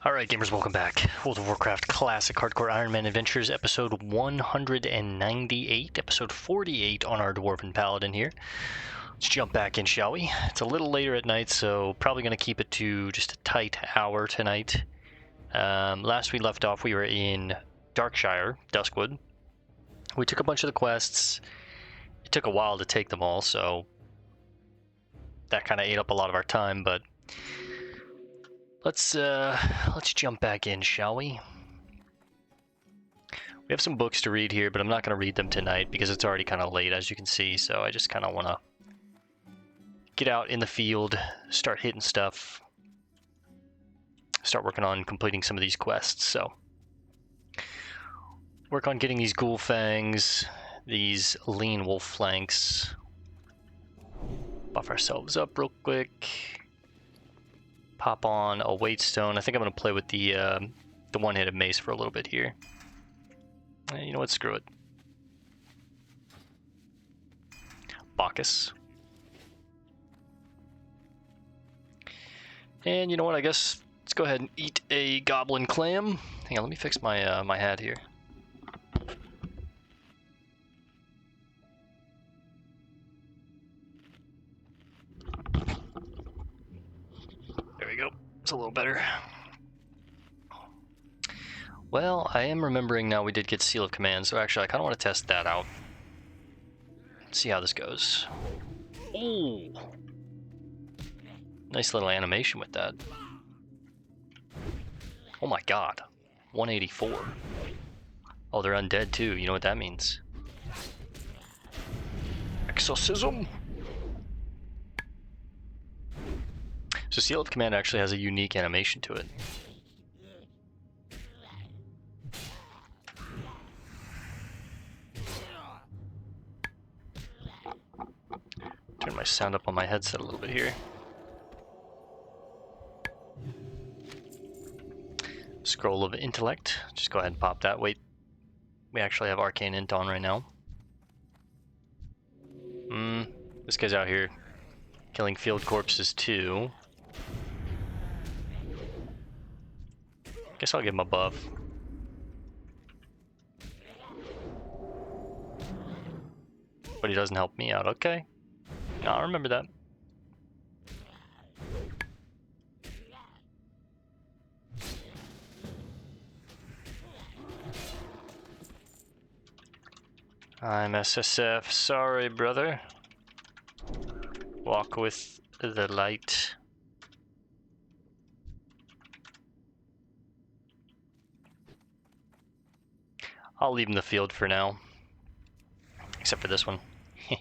Alright gamers, welcome back. World of Warcraft Classic Hardcore Ironman Adventures, episode 198, episode 48 on our Dwarven Paladin here. Let's jump back in, shall we? It's a little later at night, so probably going to keep it to just a tight hour tonight. Last we left off, we were in Darkshire, Duskwood. We took a bunch of the quests. It took a while to take them all, so that kind of ate up a lot of our time, but let's jump back in, shall we? We have some books to read here, but I'm not going to read them tonight because it's already kind of late, as you can see, so I just kind of want to get out in the field, start hitting stuff, start working on completing some of these quests, so work on getting these ghoul fangs, these lean wolf flanks, buff ourselves up real quick. Pop on a weight stone. I think I'm going to play with the one-handed mace for a little bit here. You know what? Screw it. Bacchus. And you know what? I guess let's go ahead and eat a goblin clam. Hang on, let me fix my my hat here. There we go. It's a little better. Well, I am remembering now we did get Seal of Command, so actually I kind of want to test that out. Let's see how this goes. Ooh! Nice little animation with that. Oh my god. 184. Oh, they're undead too. You know what that means. Exorcism! So Seal of Command actually has a unique animation to it. Turn my sound up on my headset a little bit here. Scroll of Intellect. Just go ahead and pop that. Wait, we actually have Arcane Int on right now. This guy's out here killing field corpses too. Guess I'll give him a buff. But he doesn't help me out. Okay. No, I'll remember that. I'm SSF. Sorry, brother. Walk with the light. I'll leave him the field for now. Except for this one. I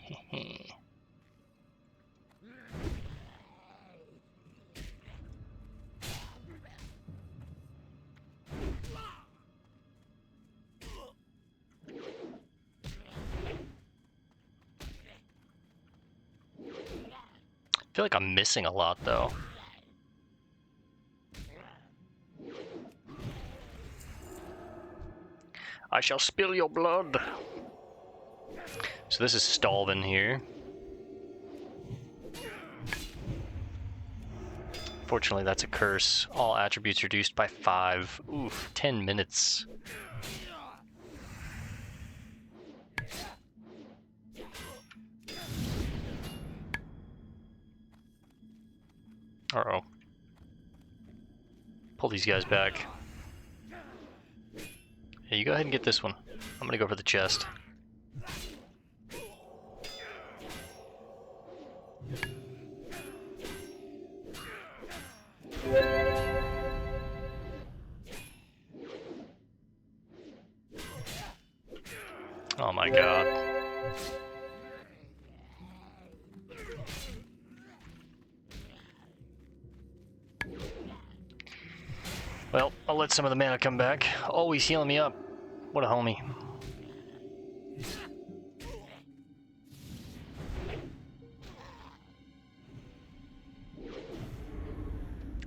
feel like I'm missing a lot though. I shall spill your blood. So this is Stalvin here. Fortunately, that's a curse. All attributes reduced by 5. Oof, 10 minutes. Uh-oh. Pull these guys back. Hey, you go ahead and get this one. I'm gonna go for the chest. Oh my god. Well, I'll let some of the mana come back. Always healing me up. What a homie.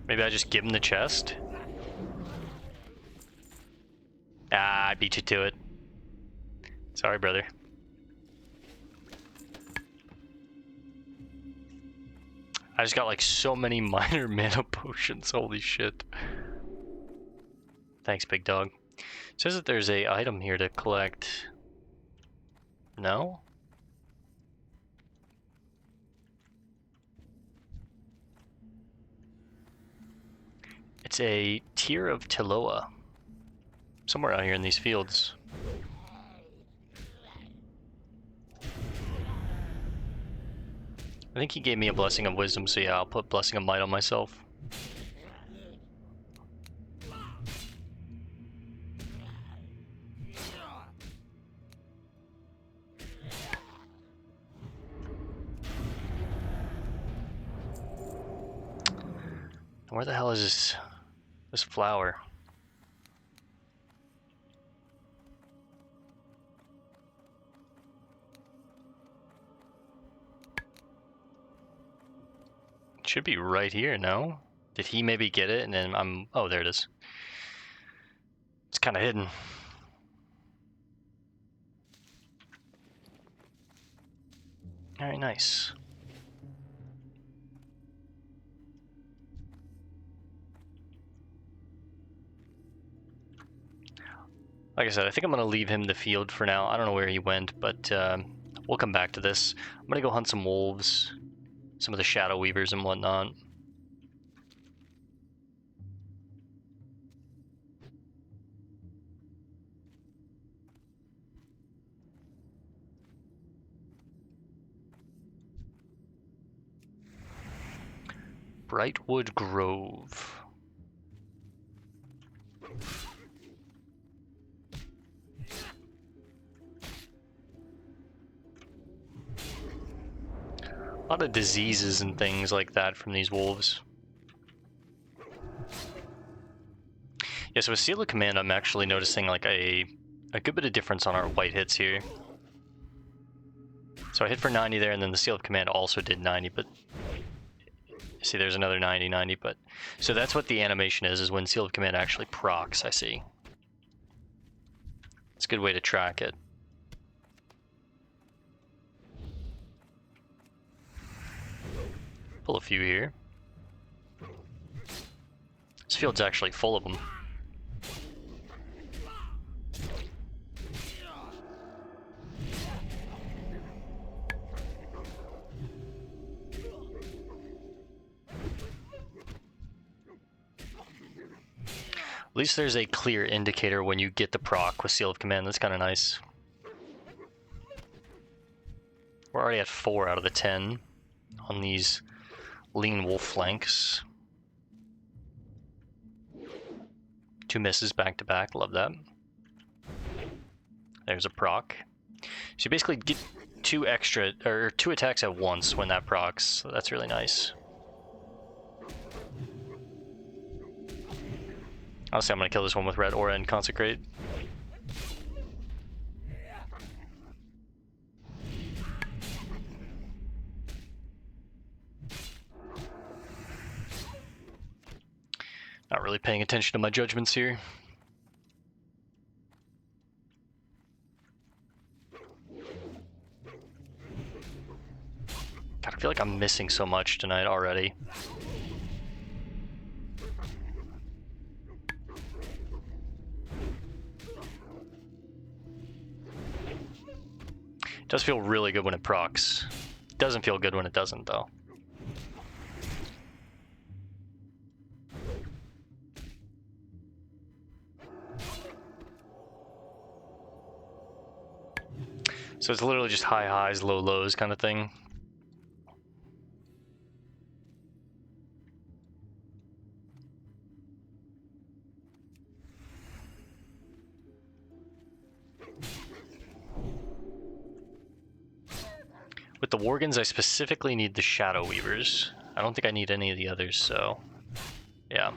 Maybe I just give him the chest? Ah, I beat you to it. Sorry, brother. I just got like so many minor mana potions, holy shit. Thanks, big dog. It says that there's a item here to collect. No? It's a Tear of Tiloa. Somewhere out here in these fields. I think he gave me a Blessing of Wisdom, so yeah, I'll put Blessing of Might on myself. Where the hell is this flower? It should be right here, no? Did he maybe get it and then oh, there it is. It's kind of hidden. Very nice. Like I said, I think I'm going to leave him the field for now. I don't know where he went, but we'll come back to this. I'm going to go hunt some wolves, some of the Shadow Weavers and whatnot. Brightwood Grove. A lot of diseases and things like that from these wolves. Yeah, so with Seal of Command, I'm actually noticing like a good bit of difference on our white hits here. So I hit for 90 there, and then the Seal of Command also did 90, but see, there's another 90, but so that's what the animation is when Seal of Command actually procs, I see. It's a good way to track it. Pull a few here. This field's actually full of them. At least there's a clear indicator when you get the proc with Seal of Command. That's kind of nice. We're already at 4 out of the 10 on these lean wolf flanks. 2 misses back to back. Love that. There's a proc. So you basically get 2 attacks at once when that procs. So that's really nice. Honestly, I'm going to kill this one with Red Aura and Consecrate. Not really paying attention to my judgments here. God, I feel like I'm missing so much tonight already. It does feel really good when it procs. It doesn't feel good when it doesn't, though. So it's literally just high highs, low lows kind of thing. With the Worgans, I specifically need the Shadow Weavers. I don't think I need any of the others, so yeah.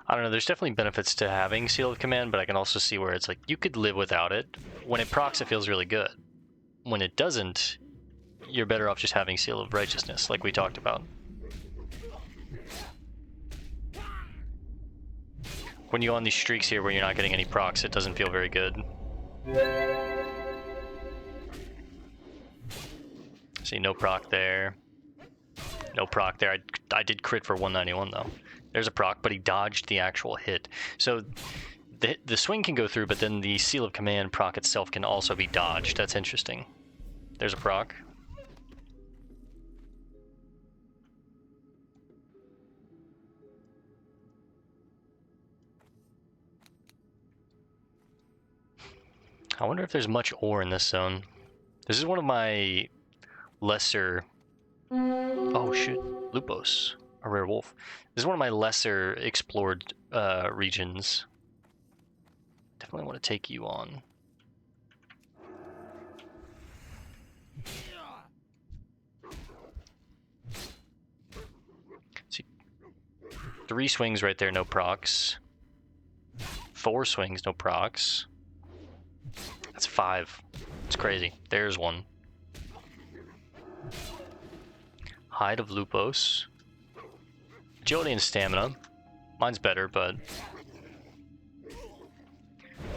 I don't know, there's definitely benefits to having Seal of Command, but I can also see where it's like, you could live without it. When it procs, it feels really good. When it doesn't, you're better off just having Seal of Righteousness, like we talked about. When you go on these streaks here where you're not getting any procs, it doesn't feel very good. See, no proc there. No proc there. I did crit for 191 though. There's a proc, but he dodged the actual hit. So the swing can go through, but then the Seal of Command proc itself can also be dodged. That's interesting. There's a proc. I wonder if there's much ore in this zone. This is one of my lesser... Oh shoot, Lupos, a rare wolf. This is one of my lesser explored regions. Definitely want to take you on. See, 3 swings right there, no procs. 4 swings, no procs. That's 5. It's crazy. There's one. Hide of Lupos. Agility and stamina. Mine's better, but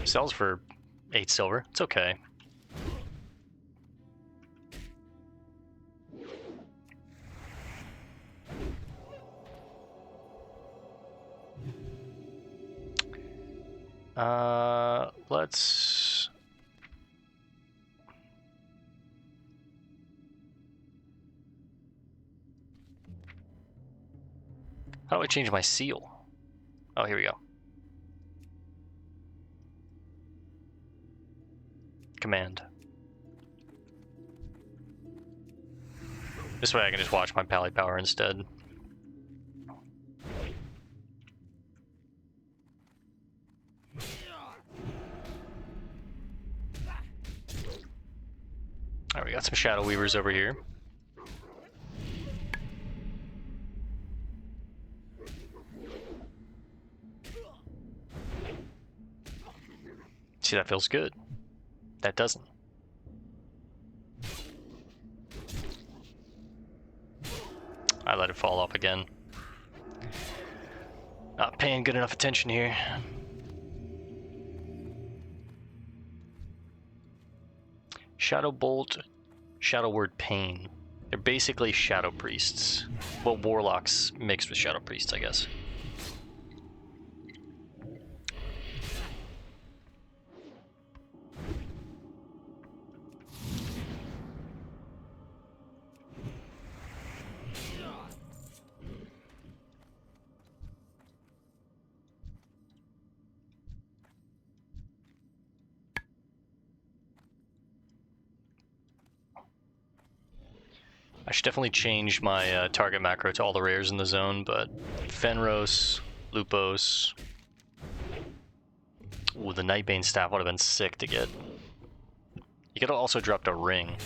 sells for 8 silver. It's okay. Let's... How do I change my seal? Oh, here we go. Command. This way I can just watch my pally power instead. Alright, we got some Shadow Weavers over here. See, that feels good. That doesn't. I let it fall off again. Not paying good enough attention here. Shadow Bolt, Shadow Word Pain. They're basically Shadow Priests. Well, Warlocks mixed with Shadow Priests, I guess. I should definitely change my target macro to all the rares in the zone, but Fenros, Lupos. Ooh, the Nightbane staff would have been sick to get. You could have also dropped a ring.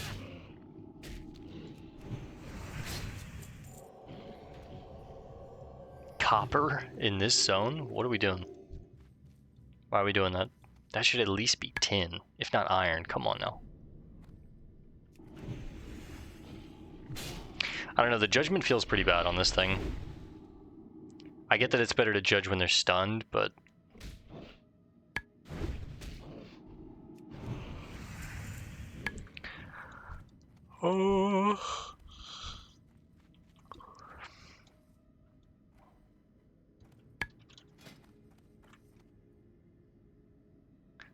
Copper in this zone? What are we doing? Why are we doing that? That should at least be tin, if not iron. Come on now. I don't know, the judgment feels pretty bad on this thing. I get that it's better to judge when they're stunned, but... Oh...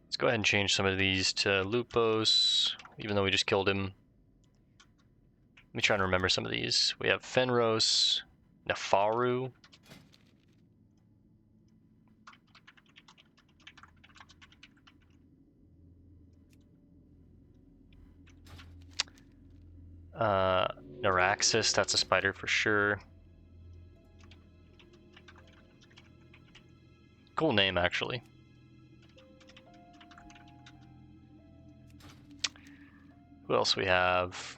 Let's go ahead and change some of these to Lupos, even though we just killed him. Let me try and remember some of these. We have Fenros, Nefaru. Neuraxis, that's a spider for sure. Cool name, actually. Who else we have?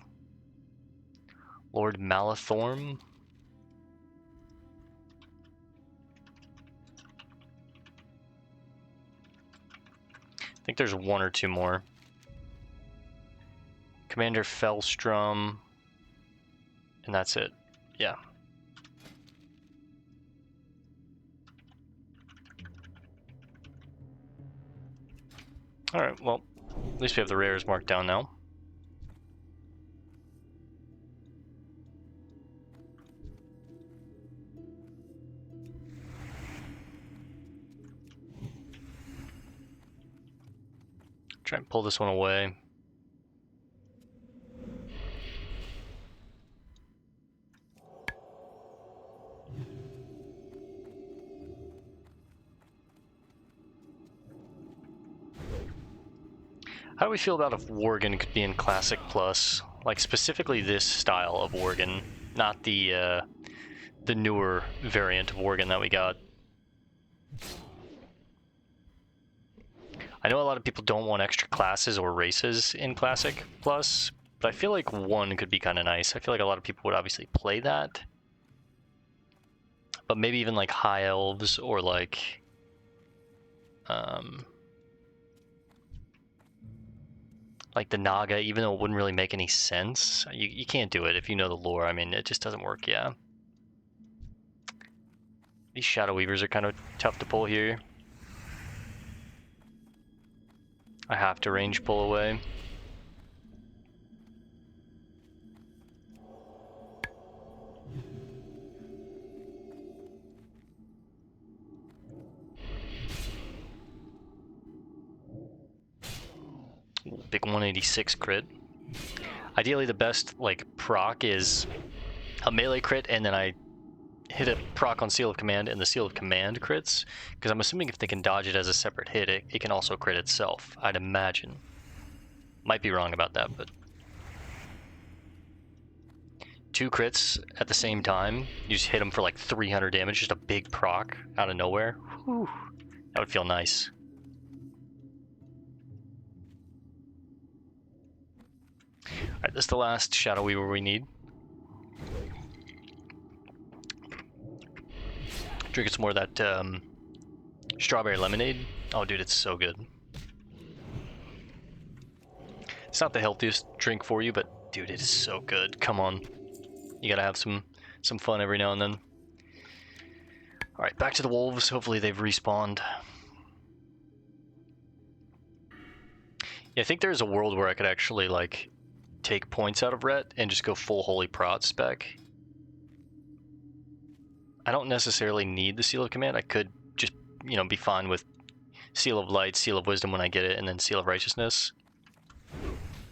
Lord Malathorm. I think there's 1 or 2 more. Commander Fellstrom. And that's it. Yeah. Alright, well, at least we have the rares marked down now. Try and pull this one away. How do we feel about if Worgen could be in Classic Plus? Like, specifically this style of Worgen, not the newer variant of Worgen that we got. I know a lot of people don't want extra classes or races in Classic Plus, but I feel like one could be kind of nice. I feel like a lot of people would obviously play that. But maybe even like High Elves or like... like the Naga, even though it wouldn't really make any sense. You can't do it if you know the lore. I mean, it just doesn't work, yeah. These Shadow Weavers are kind of tough to pull here. I have to range pull away. Big 186 crit. Ideally, the best like proc is a melee crit, and then I hit a proc on Seal of Command, and the Seal of Command crits, because I'm assuming if they can dodge it as a separate hit, it can also crit itself, I'd imagine. Might be wrong about that, but... 2 crits at the same time, you just hit them for like 300 damage, just a big proc out of nowhere. Whew. That would feel nice. Alright, this is the last Shadow Weaver we need. Drinking some more of that strawberry lemonade. Oh, dude, it's so good. It's not the healthiest drink for you, but dude, it is so good. Come on, you gotta have some fun every now and then. All right, back to the wolves. Hopefully they've respawned. Yeah, I think there's a world where I could actually like take points out of Ret and just go full Holy Prot spec. I don't necessarily need the Seal of Command. I could just, you know, be fine with Seal of Light, Seal of Wisdom when I get it, and then Seal of Righteousness.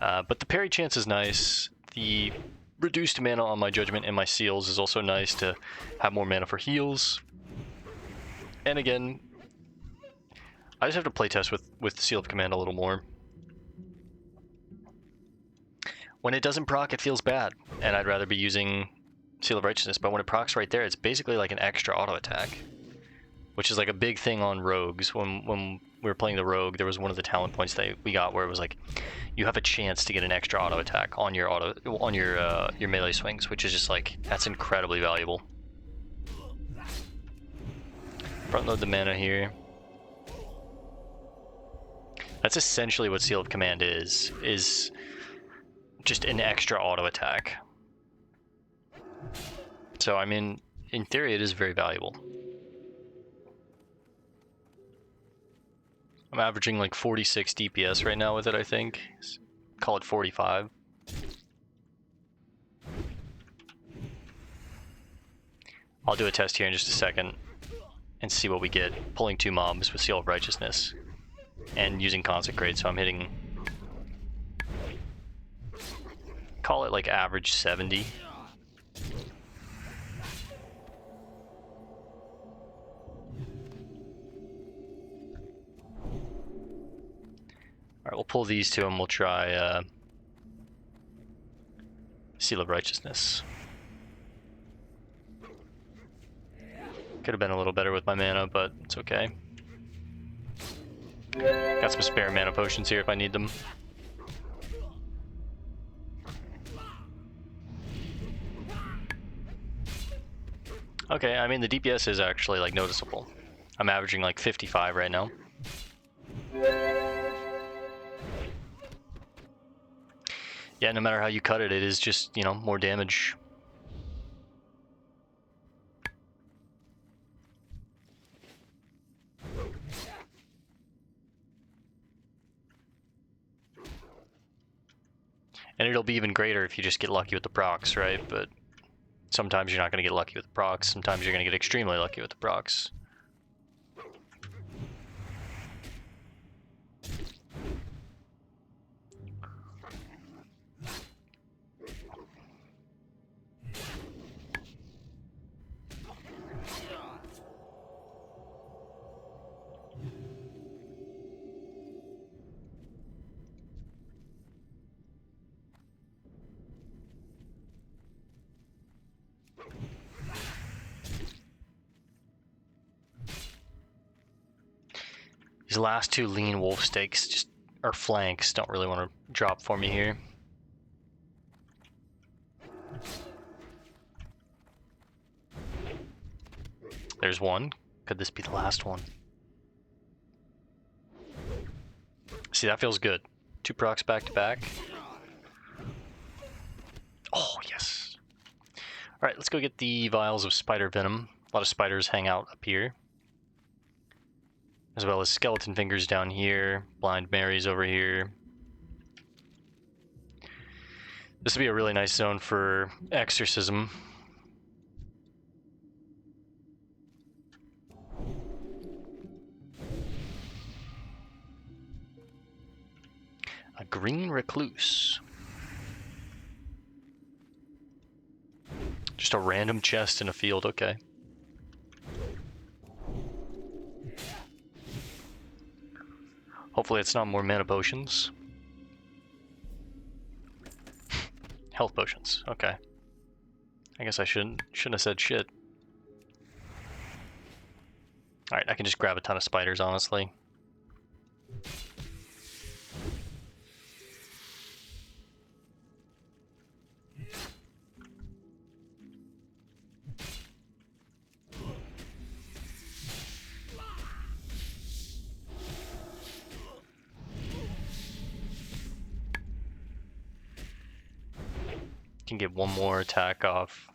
But the parry chance is nice. The reduced mana on my Judgment and my Seals is also nice to have more mana for heals. And again, I just have to playtest with the Seal of Command a little more. When it doesn't proc, it feels bad, and I'd rather be using Seal of Righteousness, but when it procs right there, it's basically like an extra auto attack, which is like a big thing on rogues. When we were playing the rogue, there was one of the talent points that we got where it was like you have a chance to get an extra auto attack on your your melee swings, which is just like, that's incredibly valuable. Front load the mana here. That's essentially what Seal of Command is just an extra auto attack. So, I mean, in theory, it is very valuable. I'm averaging like 46 DPS right now with it, I think. Call it 45. I'll do a test here in just a second and see what we get. Pulling 2 mobs with Seal of Righteousness and using Consecrate, so I'm hitting... call it like average 70. Alright, we'll pull these 2 and we'll try Seal of Righteousness. Could have been a little better with my mana, but it's okay. Got some spare mana potions here if I need them. Okay, I mean the DPS is actually like noticeable. I'm averaging like 55 right now. Yeah, no matter how you cut it, it is just, you know, more damage. And it'll be even greater if you just get lucky with the procs, right? But sometimes you're not going to get lucky with the procs. Sometimes you're going to get extremely lucky with the procs. These last two lean wolf stakes, just or flanks, don't really want to drop for me here. There's one. Could this be the last one? See, that feels good. 2 procs back to back. Oh, yes. Alright, let's go get the vials of spider venom. A lot of spiders hang out up here. As well as skeleton fingers down here. Blind Marys over here. This would be a really nice zone for exorcism. A green recluse. Just a random chest in a field, okay. Hopefully it's not more mana potions. Health potions, okay. I guess I shouldn't have said shit. Alright, I can just grab a ton of spiders, honestly. Can get one more attack off.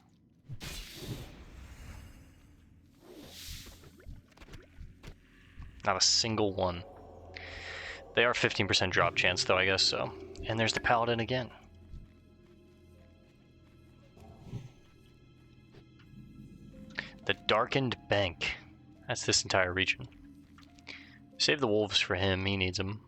Not a single one. They are 15% drop chance though, I guess so. And there's the Paladin again. The Darkened Bank. That's this entire region. Save the wolves for him, he needs them.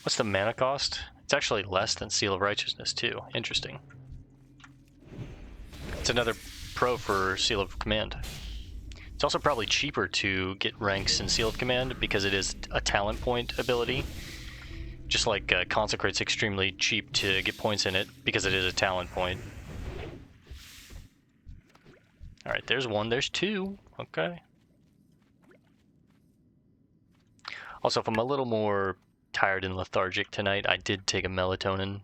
What's the mana cost? It's actually less than Seal of Righteousness too. Interesting. It's another pro for Seal of Command. It's also probably cheaper to get ranks in Seal of Command because it is a talent point ability. Just like Consecrate's extremely cheap to get points in it because it is a talent point. Alright, there's one, there's two. Okay. Also, if I'm a little more tired and lethargic tonight, I did take a melatonin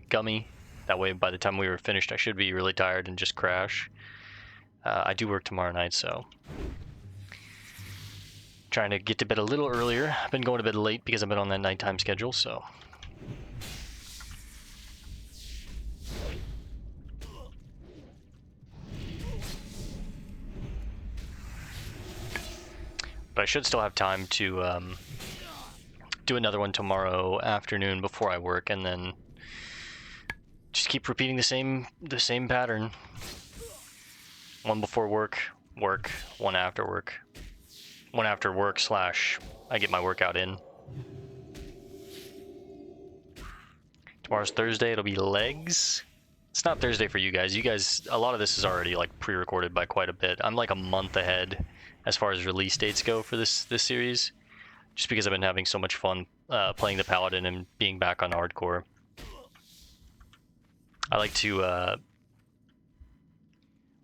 gummy. That way, by the time we were finished, I should be really tired and just crash. I do work tomorrow night, so trying to get to bed a little earlier. I've been going to bed late because I've been on that nighttime schedule, so. But I should still have time to do another one tomorrow afternoon before I work, and then just keep repeating the same pattern. One before work, one after work. One after work / I get my workout in. Tomorrow's Thursday, it'll be legs. It's not Thursday for you guys. You guys, a lot of this is already like pre-recorded by quite a bit. I'm like a month ahead as far as release dates go for this series. Just because I've been having so much fun playing the Paladin and being back on hardcore. I like to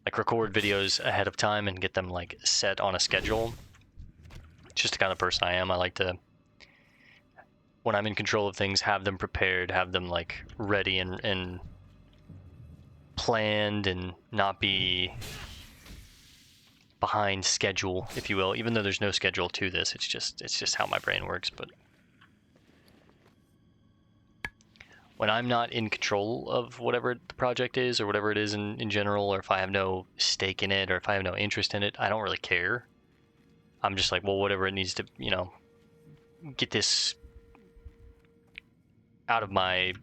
like record videos ahead of time and get them like set on a schedule. Just the kind of person I am. I like to, when I'm in control of things, have them prepared, have them like ready and planned, and not be behind schedule, if you will, even though there's no schedule to this. It's just how my brain works. But when I'm not in control of whatever the project is, or whatever it is in general, or if I have no stake in it, or if I have no interest in it, I don't really care. I'm just like, well, whatever it needs to, you know, get this out of my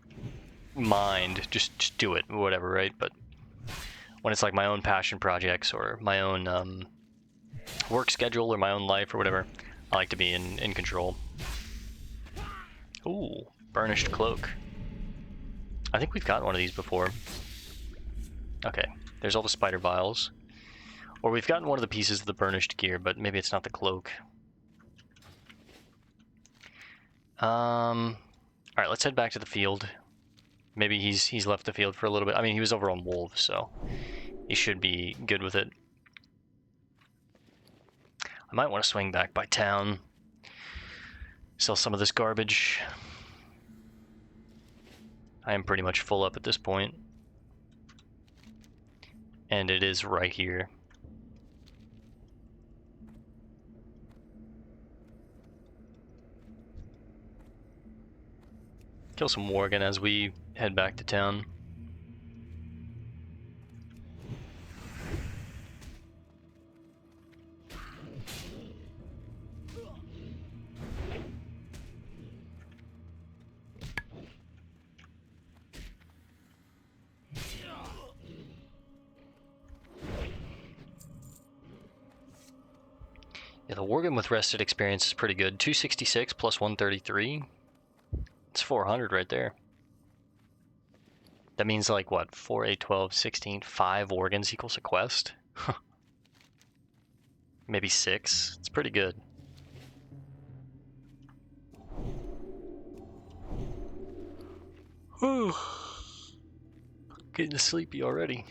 mind, just do it, whatever, right? But when it's like my own passion projects, or my own work schedule, or my own life, or whatever, I like to be in control. Ooh, burnished cloak. I think we've gotten one of these before. Okay, there's all the spider vials. Or we've gotten one of the pieces of the burnished gear, but maybe it's not the cloak. Alright, let's head back to the field. Maybe he's left the field for a little bit. I mean, he was over on wolves, so he should be good with it. I might want to swing back by town. Sell some of this garbage. I am pretty much full up at this point. And it is right here. Kill some Worgen as we head back to town. Yeah, the Worgen with rested experience is pretty good. 266 plus 133. It's 400 right there. That means like what? 4, 8, 12, 16, 5 Worgens equals a quest? Maybe 6. It's pretty good. Getting sleepy already.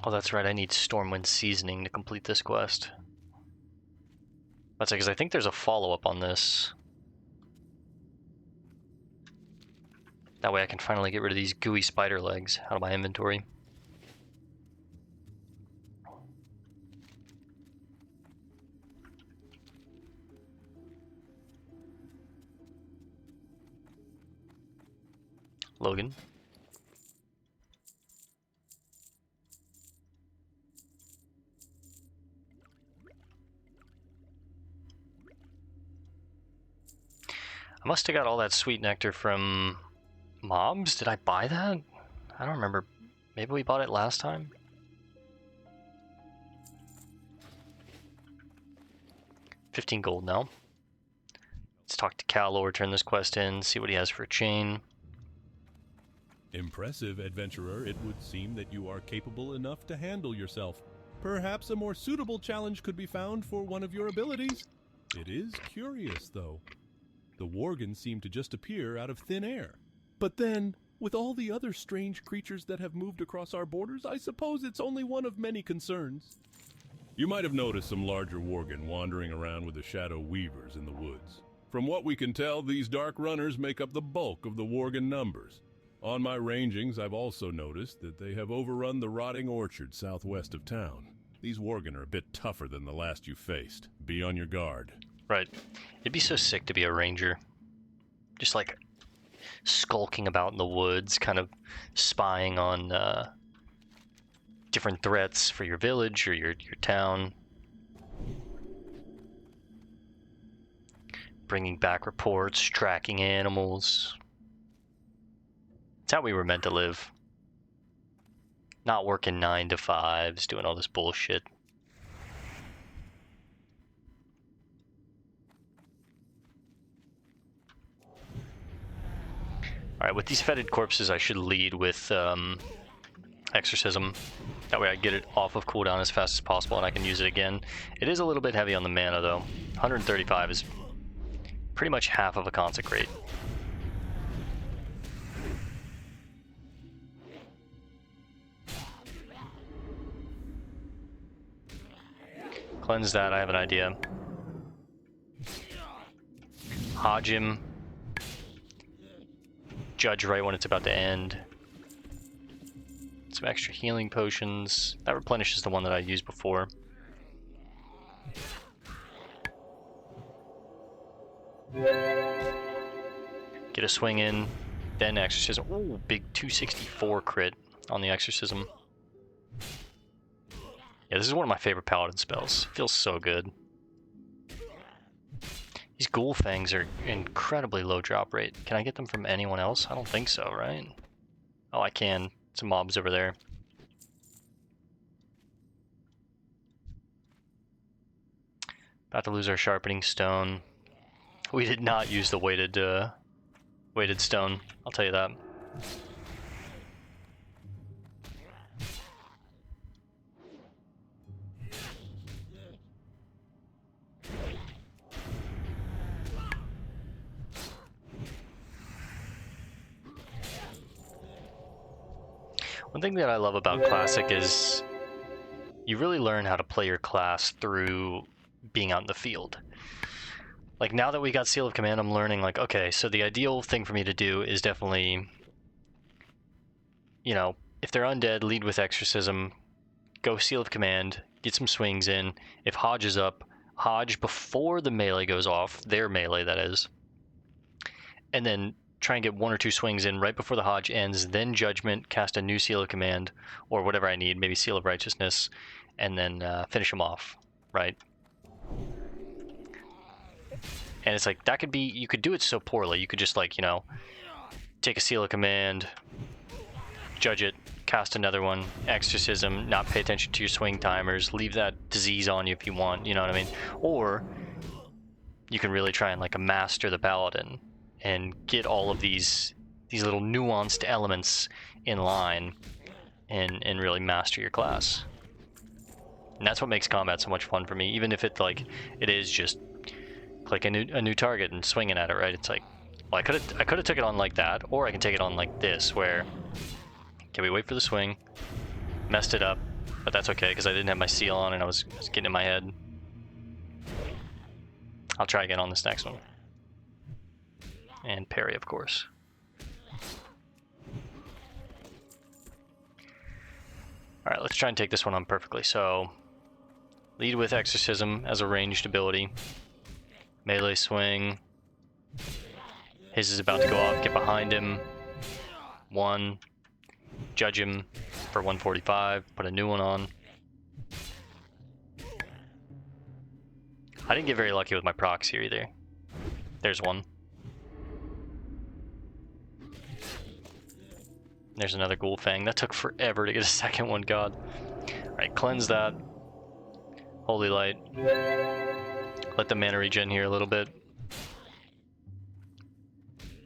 Oh, that's right, I need Stormwind Seasoning to complete this quest. That's because I think there's a follow-up on this. That way I can finally get rid of these gooey spider legs out of my inventory. Logan. I must have got all that sweet nectar from mobs. Did I buy that? I don't remember. Maybe we bought it last time? $15 gold now. Let's talk to Calor, turn this quest in, see what he has for a chain. Impressive, adventurer. It would seem that you are capable enough to handle yourself. Perhaps a more suitable challenge could be found for one of your abilities. It is curious, though. The Worgen seem to just appear out of thin air. But then, with all the other strange creatures that have moved across our borders, I suppose it's only one of many concerns. You might have noticed some larger Worgen wandering around with the Shadow Weavers in the woods. From what we can tell, these Dark Runners make up the bulk of the Worgen numbers. On my rangings, I've also noticed that they have overrun the rotting orchard southwest of town. These Worgen are a bit tougher than the last you faced. Be on your guard. Right. It'd be so sick to be a ranger. Just like skulking about in the woods, kind of spying on different threats for your village or your town. Bringing back reports, tracking animals. It's how we were meant to live. Not working 9 to 5s, doing all this bullshit. Alright, with these fetid corpses, I should lead with Exorcism. That way I get it off of cooldown as fast as possible and I can use it again. It is a little bit heavy on the mana, though. 135 is pretty much half of a Consecrate. Cleanse that, I have an idea. Hodge him. Judge right when it's about to end. Some extra healing potions. That replenishes the one that I used before. Get a swing in, then exorcism. Ooh, big 264 crit on the exorcism. Yeah, this is one of my favorite paladin spells. Feels so good. These ghoul fangs are incredibly low drop rate. Can I get them from anyone else? I don't think so, right? Oh, I can. Some mobs over there. About to lose our sharpening stone. We did not use the weighted stone, I'll tell you that. One thing that I love about Classic is you really learn how to play your class through being out in the field. Like, now that we got Seal of Command, I'm learning, like, okay, so the ideal thing for me to do is definitely, you know, if they're undead, lead with Exorcism, go Seal of Command, get some swings in. If Hodge is up, Hodge before the melee goes off, their melee, that is. And then try and get 1 or 2 swings in right before the Hodge ends, then Judgment, cast a new Seal of Command, or whatever I need, maybe Seal of Righteousness, and then finish them off, right? And it's like, that could be, you could do it so poorly. You could just, like, you know, take a Seal of Command, judge it, cast another one, Exorcism, not pay attention to your swing timers, leave that disease on you if you want, you know what I mean? Or you can really try and, like, master the Paladin and get all of these little nuanced elements in line and really master your class. And that's what makes combat so much fun for me, even if it, like, it is just click a new target and swinging at it, right? It's like, well, I could have took it on like that, or I can take it on like this, where, can we wait for the swing? Messed it up, but that's okay, because I didn't have my seal on and I was getting in my head. I'll try again on this next one. And parry, of course. Alright, let's try and take this one on perfectly. So, lead with Exorcism as a ranged ability. Melee swing. His is about to go off. Get behind him. 1. Judge him for 145. Put a new one on. I didn't get very lucky with my procs here either. There's one. There's another Ghoul Fang. That took forever to get a second one, god. Alright, cleanse that. Holy Light. Let the mana regen here a little bit.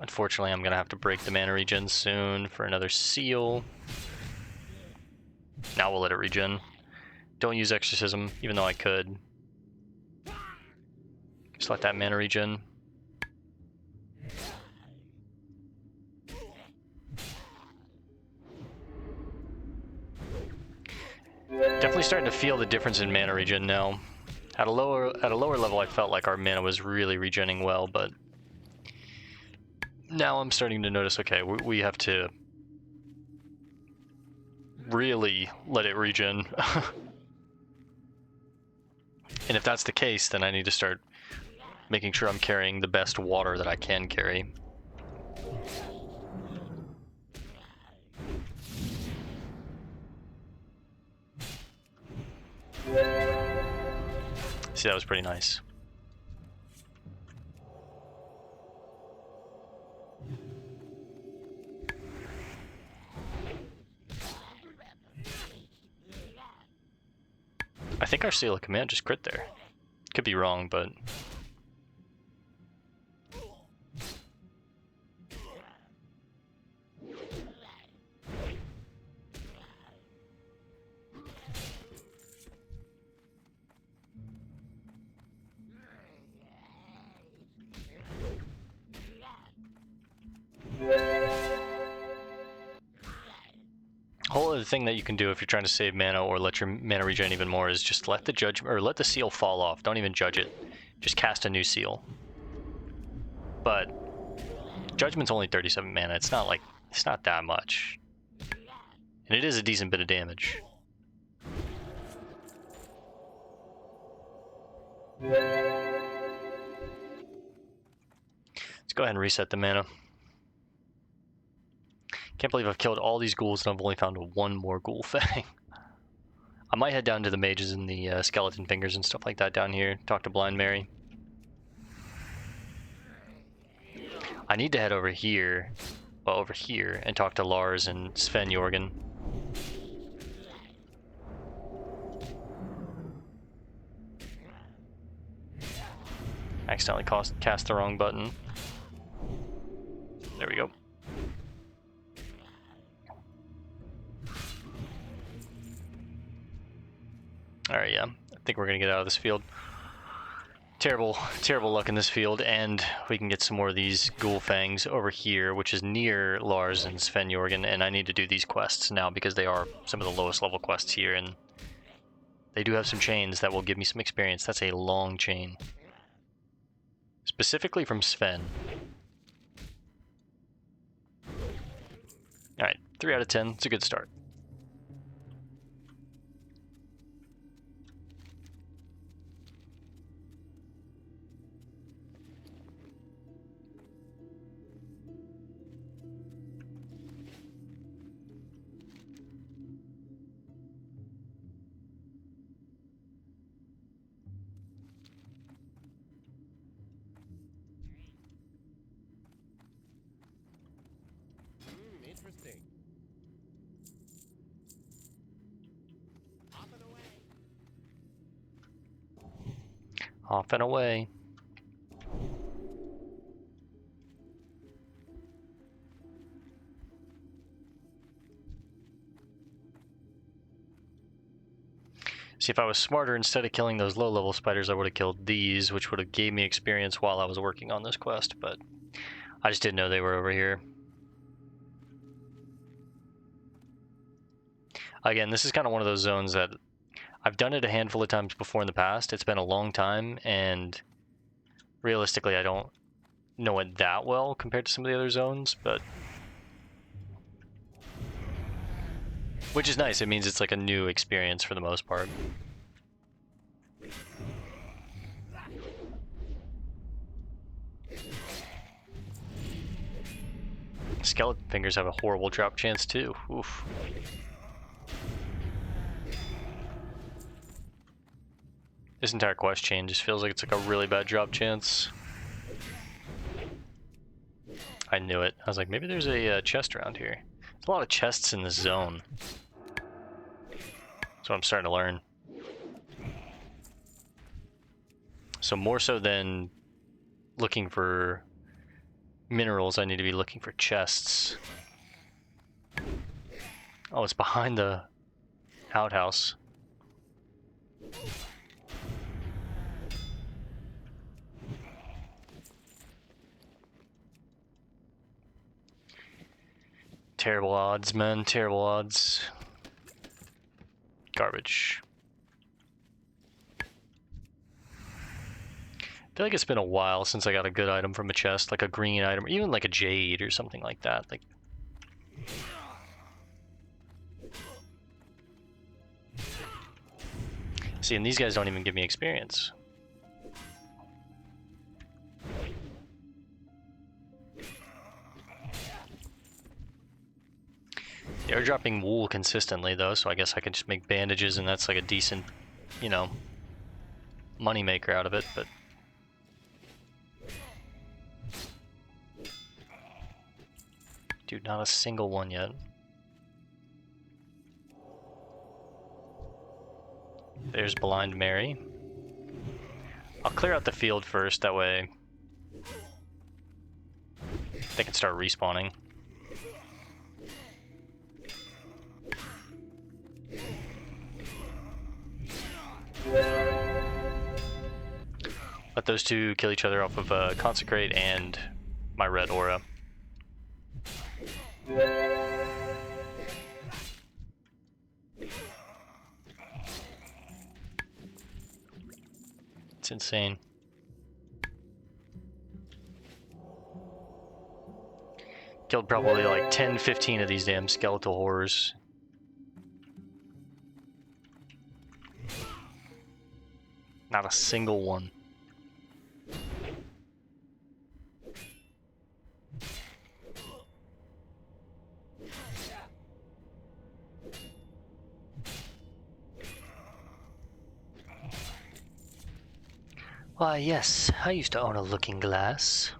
Unfortunately, I'm gonna have to break the mana regen soon for another seal. Now we'll let it regen. Don't use Exorcism, even though I could. Just let that mana regen. Definitely starting to feel the difference in mana regen now. At a lower level, I felt like our mana was really regenning well, but now I'm starting to notice, okay, we have to really let it regen. And if that's the case, then I need to start making sure I'm carrying the best water that I can carry. See, that was pretty nice. I think our Seal of Command just crit there. Could be wrong, but... whole other thing that you can do if you're trying to save mana or let your mana regen even more is just let the judgment or let the seal fall off. Don't even judge it. Just cast a new seal. but Judgment's only 37 mana. It's not that much. And it is a decent bit of damage. Let's go ahead and reset the mana. Can't believe I've killed all these ghouls and I've only found one more ghoul fang. I might head down to the mages and the skeleton fingers and stuff like that down here. Talk to Blind Mary. I need to head over here. Well, over here and talk to Lars and Sven Jorgen. Accidentally cast the wrong button. There we go. Alright, yeah. I think we're gonna get out of this field. Terrible luck in this field, and we can get some more of these ghoul fangs over here, which is near Lars and Sven Jorgen, and I need to do these quests now because they are some of the lowest level quests here, and they do have some chains that will give me some experience. That's a long chain. Specifically from Sven. Alright, 3 out of 10. It's a good start. Interesting. Off and away. Off and away. See, if I was smarter, instead of killing those low-level spiders, I would have killed these, which would have gave me experience while I was working on this quest, but I just didn't know they were over here. Again, this is kind of one of those zones that I've done it a handful of times before in the past. It's been a long time, and realistically, I don't know it that well compared to some of the other zones, but which is nice. It means it's like a new experience for the most part. Skeleton fingers have a horrible drop chance too. Oof. This entire quest chain just feels like it's like a really bad drop chance. I knew it. I was like, maybe there's a chest around here. There's a lot of chests in this zone. That's what I'm starting to learn. So more so than looking for minerals, I need to be looking for chests. Oh, it's behind the outhouse. Terrible odds, man. Terrible odds. Garbage. I feel like it's been a while since I got a good item from a chest, like a green item, or even like a jade or something like that. Like, see, and these guys don't even give me experience. They're dropping wool consistently though, so I guess I can just make bandages and that's like a decent, you know, money maker out of it, but dude, not a single one yet. There's Blind Mary. I'll clear out the field first, that way they can start respawning. Let those two kill each other off of Consecrate and my red aura. It's insane. Killed probably like 10, 15 of these damn skeletal horrors. Not a single one. Why, yes, I used to own a looking glass.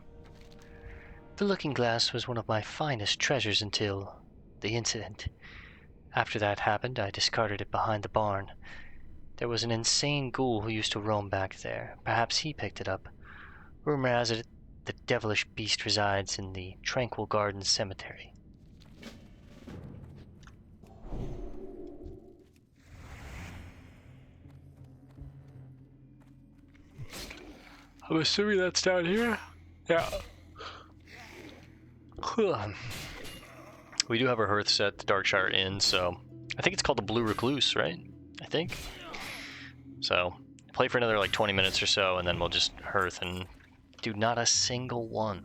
The looking glass was one of my finest treasures until the incident. After that happened, I discarded it behind the barn. There was an insane ghoul who used to roam back there. Perhaps he picked it up. Rumor has it the devilish beast resides in the Tranquil Garden Cemetery. I'm assuming that's down here? Yeah. We do have our hearth set, the Darkshire Inn, so I think it's called the Blue Recluse, right? I think. So, play for another like 20 minutes or so, and then we'll just hearth and do not a single one.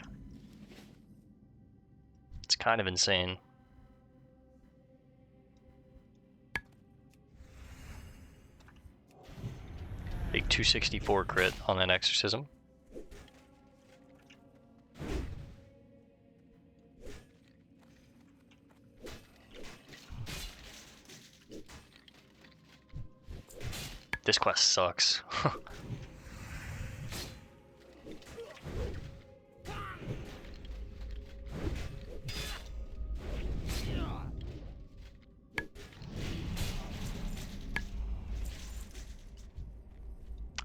It's kind of insane. Big 264 crit on that exorcism. This quest sucks.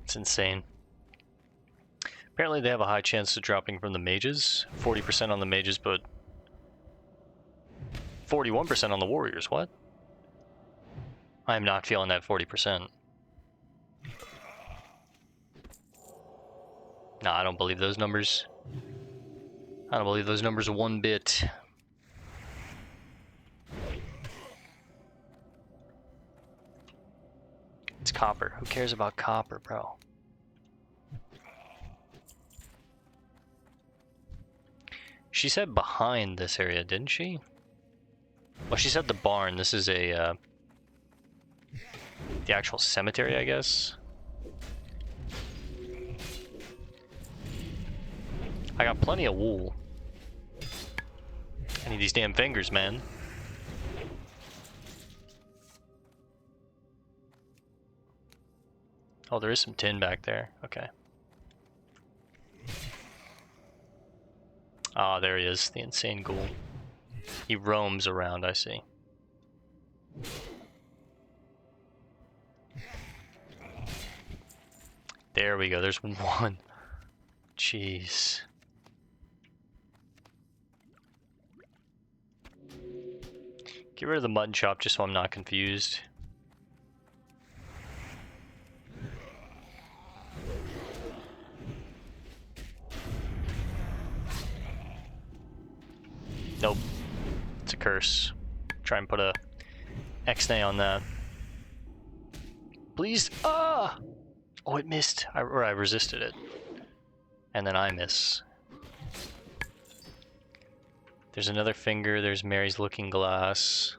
It's insane. Apparently they have a high chance of dropping from the mages. 40% on the mages, but 41% on the warriors. What? I am not feeling that 40%. No, I don't believe those numbers. I don't believe those numbers one bit. It's copper. Who cares about copper, bro? She said behind this area, didn't she? Well, she said the barn. This is a the actual cemetery, I guess. I got plenty of wool. I need these damn fingers, man. Oh, there is some tin back there. Okay. Ah, there he is, the insane ghoul. He roams around, I see. There we go, there's one. Jeez. Get rid of the mutton chop just so I'm not confused. Nope. It's a curse. Try and put a X-nay on that. Please. Ah! Oh, it missed. I resisted it. And then I miss. There's another finger. There's Mary's looking glass.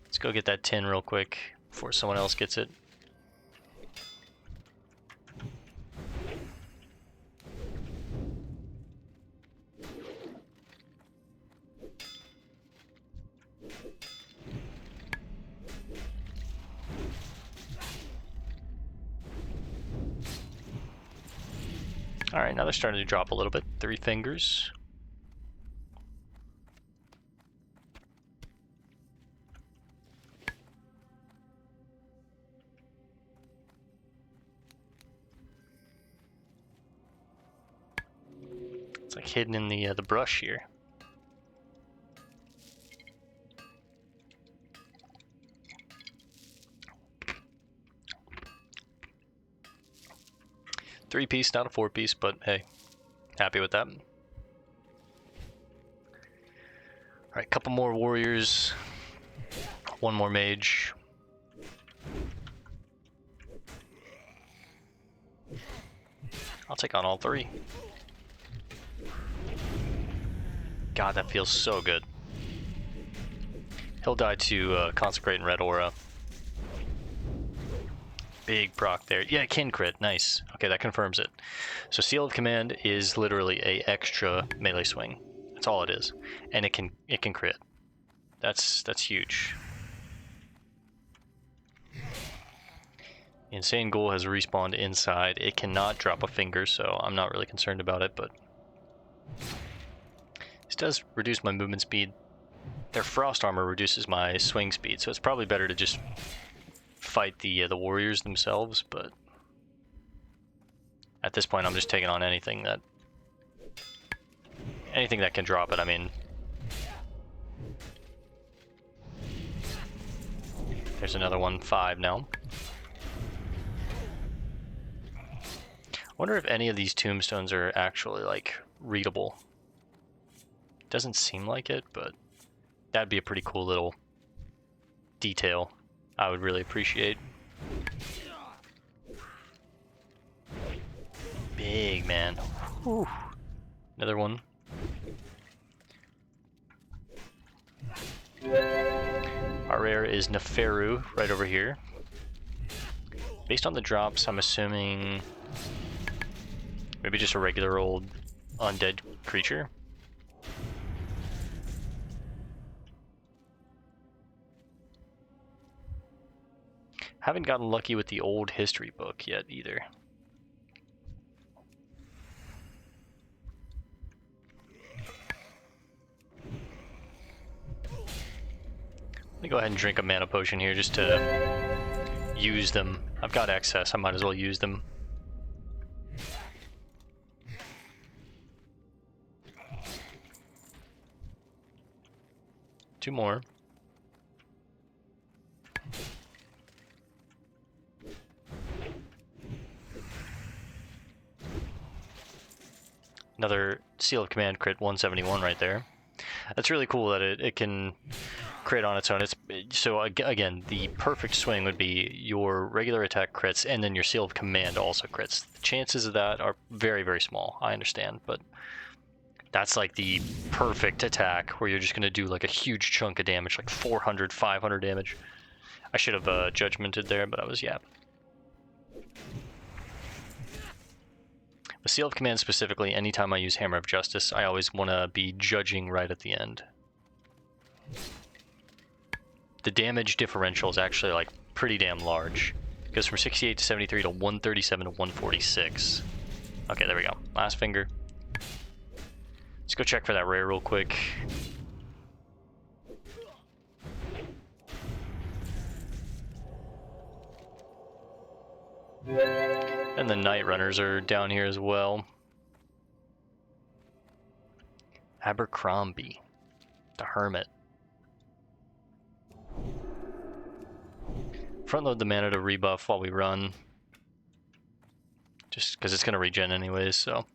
Let's go get that tin real quick before someone else gets it. Alright, now they're starting to drop a little bit. 3 fingers. It's like hidden in the brush here. Three-piece, not a 4-piece, but hey, happy with that. Alright, couple more warriors, 1 more mage. I'll take on all 3. God, that feels so good. He'll die to Consecrate and Red Aura. Big proc there. Yeah, it can crit. Nice. Okay, that confirms it. So Seal of Command is literally a extra melee swing. That's all it is, and it can crit. That's huge. Insane Ghoul has respawned inside. It cannot drop a finger, so I'm not really concerned about it. But this does reduce my movement speed. Their Frost Armor reduces my swing speed, so it's probably better to just fight the warriors themselves. But at this point, I'm just taking on anything that can drop it. I mean, there's another one. 5 now. I wonder if any of these tombstones are actually like readable. Doesn't seem like it, but that'd be a pretty cool little detail I would really appreciate. Big man. Whew. Another one. Our rare is Neferu right over here. Based on the drops, I'm assuming maybe just a regular old undead creature. Haven't gotten lucky with the old history book yet either. Let me go ahead and drink a mana potion here just to use them. I've got excess, I might as well use them. Two more. Another Seal of Command crit 171 right there. That's really cool that it can crit on its own. So again, the perfect swing would be your regular attack crits and then your Seal of Command also crits. The chances of that are very, very small, I understand, but that's like the perfect attack where you're just going to do like a huge chunk of damage, like 400, 500 damage. I should have judgmented there, but I was yapping. The Seal of Command specifically, anytime I use Hammer of Justice, I always want to be judging right at the end. The damage differential is actually like pretty damn large. It goes from 68 to 73 to 137 to 146. Okay, there we go. Last finger. Let's go check for that rare real quick. And the Night Runners are down here as well. Abercrombie. The Hermit. Front load the mana to rebuff while we run. Just because it's going to regen anyways, so.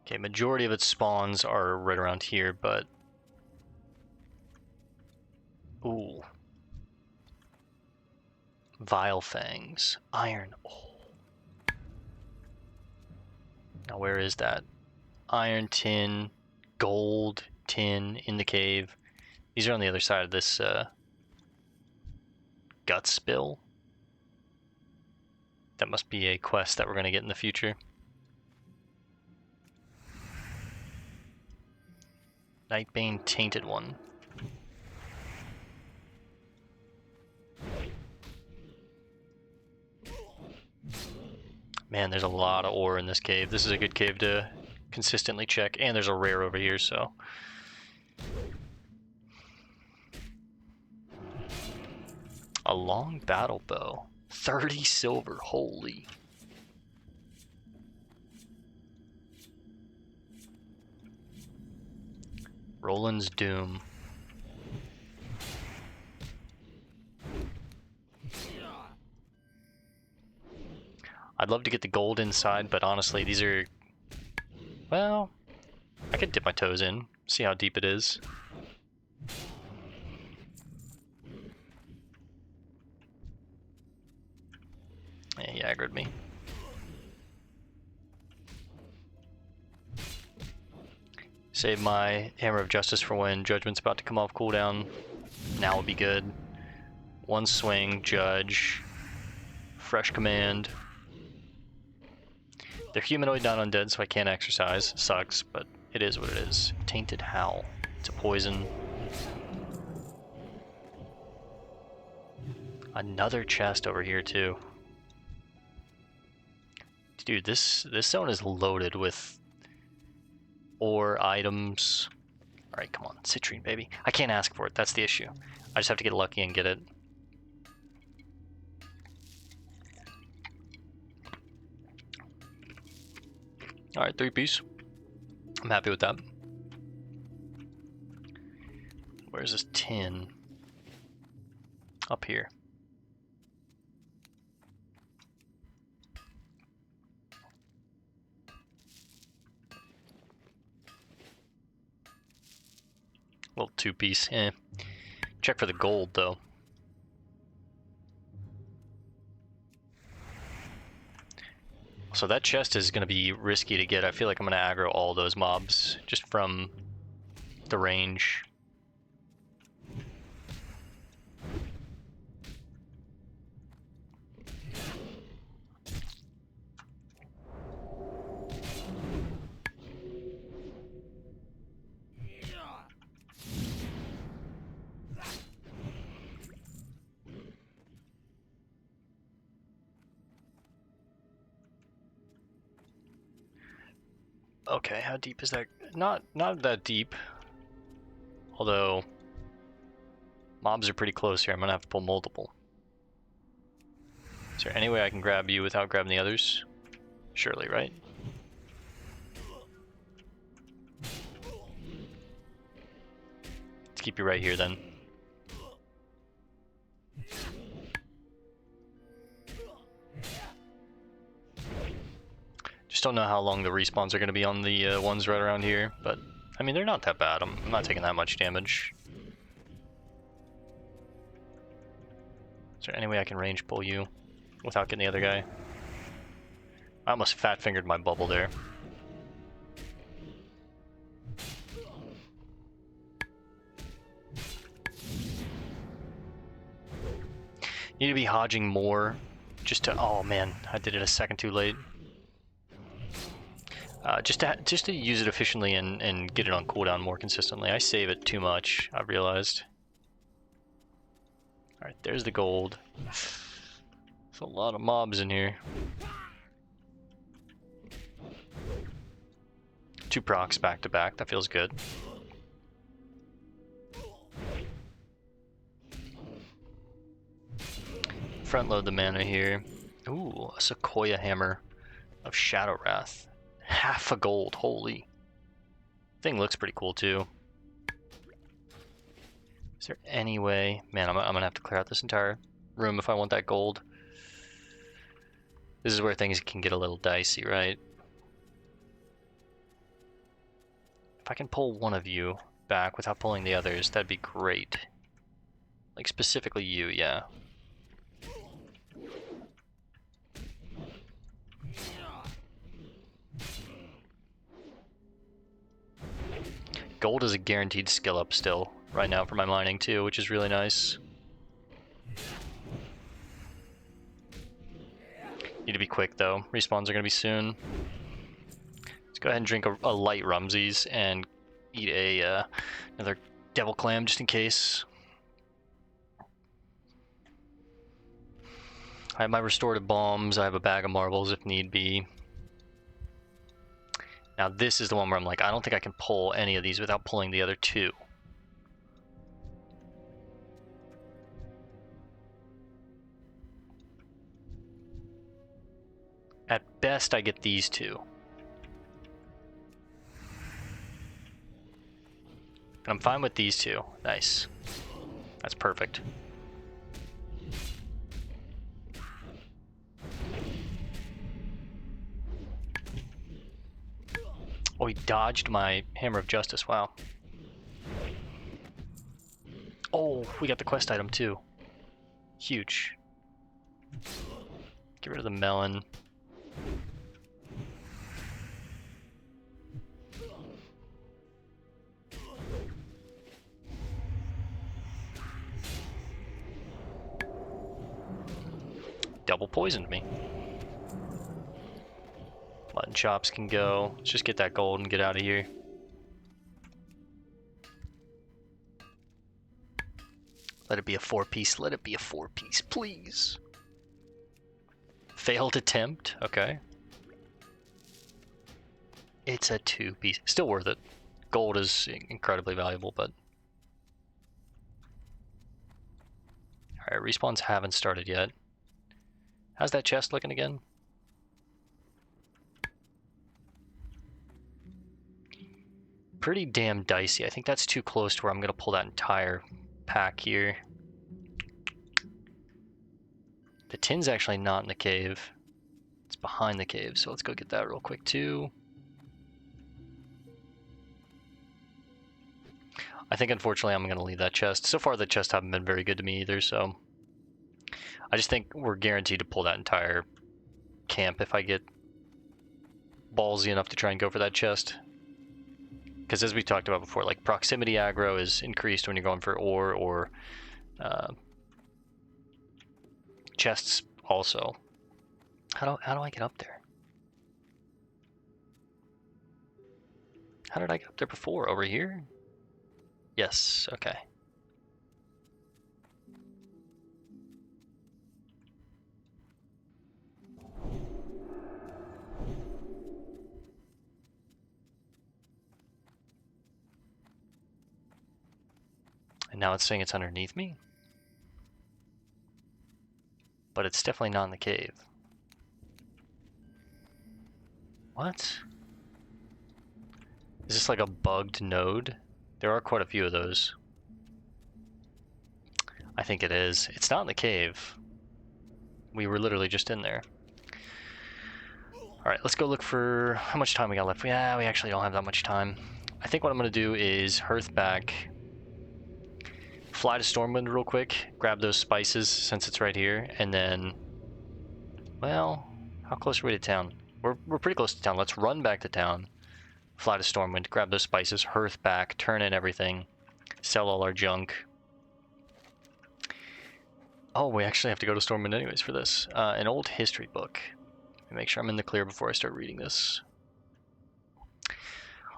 Okay, majority of its spawns are right around here, but... Ooh. Vile Fangs. Iron. Oh. Now where is that? Iron, tin, gold, tin, in the cave. These are on the other side of this gut spill. That must be a quest that we're going to get in the future. Nightbane Tainted One. Man, there's a lot of ore in this cave. This is a good cave to consistently check. And there's a rare over here, so... A long battle bow. 30 silver. Holy. Roland's Doom. I'd love to get the gold inside, but honestly, these are... Well, I could dip my toes in, see how deep it is. Yeah, he aggroed me. Save my Hammer of Justice for when Judgment's about to come off cooldown. Now would be good. One swing, Judge. Fresh command. They're humanoid, not undead, so I can't exercise. Sucks, but it is what it is. Tainted Howl. It's a poison. Another chest over here too. Dude, this zone is loaded with ore items. Alright, come on. Citrine, baby. I can't ask for it. That's the issue. I just have to get lucky and get it. Alright, 3-piece. I'm happy with that. Where's this tin? Up here. Little 2-piece, eh. Check for the gold, though. So that chest is going to be risky to get. I feel like I'm going to aggro all those mobs just from the range. Okay, how deep is that? Not that deep. Although mobs are pretty close here. I'm gonna have to pull multiple. Is there any way I can grab you without grabbing the others? Surely, right? Let's keep you right here then. Just don't know how long the respawns are going to be on the ones right around here, but I mean, they're not that bad. I'm not taking that much damage. Is there any way I can range pull you without getting the other guy? I almost fat-fingered my bubble there. Need to be hodging more just to... Oh man, I did it a second too late. Just to use it efficiently and get it on cooldown more consistently. I save it too much, I've realized. Alright, there's the gold. There's a lot of mobs in here. 2 procs back to back, that feels good. Front load the mana here. Ooh, a Sequoia Hammer of Shadow Wrath. Half a gold, holy. Thing looks pretty cool too. Is there any way? Man, I'm gonna have to clear out this entire room if I want that gold. This is where things can get a little dicey, right? If I can pull one of you back without pulling the others, that'd be great. Like specifically you, yeah. Gold is a guaranteed skill up still right now for my mining too, which is really nice. Need to be quick though. Respawns are gonna be soon. Let's go ahead and drink a light Rumsies and eat a another devil clam just in case. I have my restorative bombs. I have a bag of marbles if need be. Now this is the one where I'm like, I don't think I can pull any of these without pulling the other 2. At best, I get these 2. And I'm fine with these 2. Nice. That's perfect. Oh, he dodged my Hammer of Justice, wow. Oh, we got the quest item too. Huge. Get rid of the melon. Double poisoned me. Mutton chops can go. Let's just get that gold and get out of here. Let it be a 4-piece. Let it be a 4-piece, please. Failed attempt. Okay. It's a 2-piece. Still worth it. Gold is incredibly valuable, but... Alright, respawns haven't started yet. How's that chest looking again? Pretty damn dicey. I think that's too close to where I'm going to pull that entire pack here. The tin's actually not in the cave. It's behind the cave, so let's go get that real quick too. I think unfortunately I'm going to leave that chest. So far the chests haven't been very good to me either, so... I just think we're guaranteed to pull that entire camp if I get ballsy enough to try and go for that chest. Because as we talked about before, like proximity aggro is increased when you're going for ore or chests also. How do I get up there? How did I get up there before? Over here? Yes, okay. And now it's saying it's underneath me? But it's definitely not in the cave. What? Is this like a bugged node? There are quite a few of those. I think it is. It's not in the cave. We were literally just in there. Alright, let's go look for... How much time we got left? Yeah, we actually don't have that much time. I think what I'm going to do is hearth back... Fly to Stormwind real quick, grab those spices since it's right here, and then, well, how close are we to town? We're pretty close to town. Let's run back to town, fly to Stormwind, grab those spices, hearth back, turn in everything, sell all our junk. Oh, we actually have to go to Stormwind anyways for this. An old history book. Let me make sure I'm in the clear before I start reading this.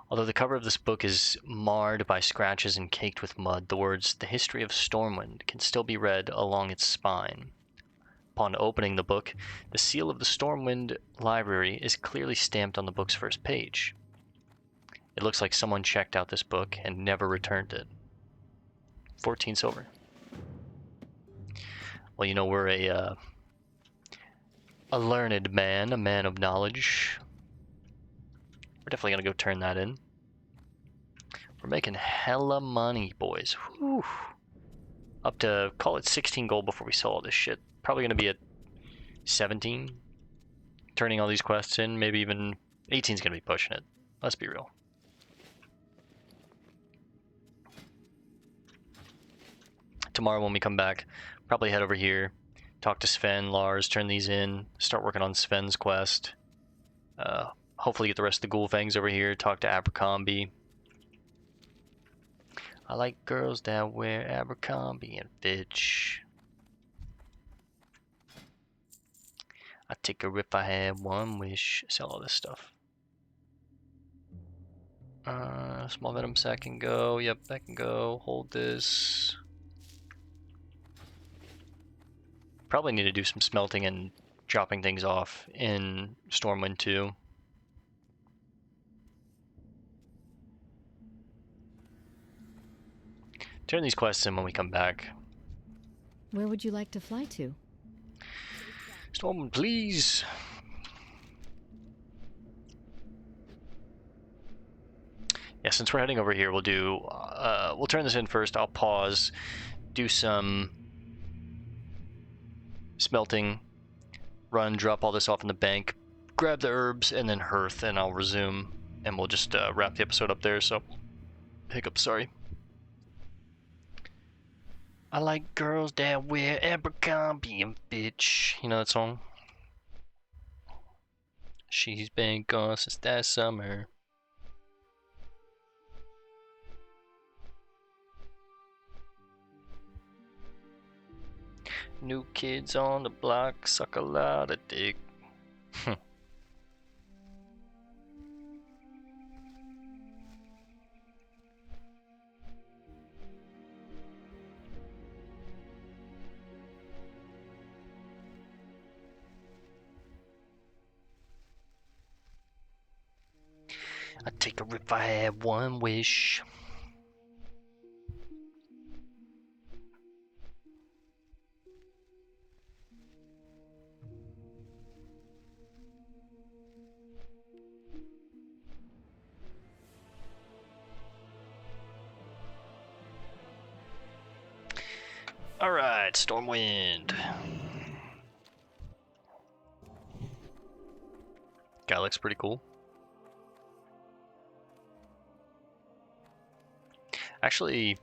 Although the cover of this book is marred by scratches and caked with mud, the words, "The History of Stormwind," can still be read along its spine. Upon opening the book, the seal of the Stormwind Library is clearly stamped on the book's first page. It looks like someone checked out this book and never returned it. 14 silver. Well, you know, we're a learned man, a man of knowledge. We're definitely going to go turn that in. We're making hella money, boys. Whew. Up to, call it 16 gold before we sell all this shit. Probably going to be at 17. Turning all these quests in. Maybe even 18's going to be pushing it. Let's be real. Tomorrow when we come back, probably head over here. Talk to Sven, Lars, turn these in. Start working on Sven's quest. Hopefully get the rest of the ghoul fangs over here. Talk to Abercrombie. I like girls that wear Abercrombie and Fitch. I'd take her if I had one wish. Sell all this stuff. Small venom sack can go. Yep, that can go. Hold this. Probably need to do some smelting and dropping things off in Stormwind too. Turn these quests in when we come back. Where would you like to fly to? Stormwind, please. Yeah, since we're heading over here, we'll do. We'll turn this in first. I'll pause, do some smelting, run, drop all this off in the bank, grab the herbs, and then hearth, and I'll resume, and we'll just wrap the episode up there. So, hiccup, sorry. I like girls that wear Abercrombie and Fitch. You know that song? She's been gone since that summer. New kids on the block suck a lot of dick. I'd take her if I had one wish. Alright, Stormwind. Guy looks pretty cool. Actually,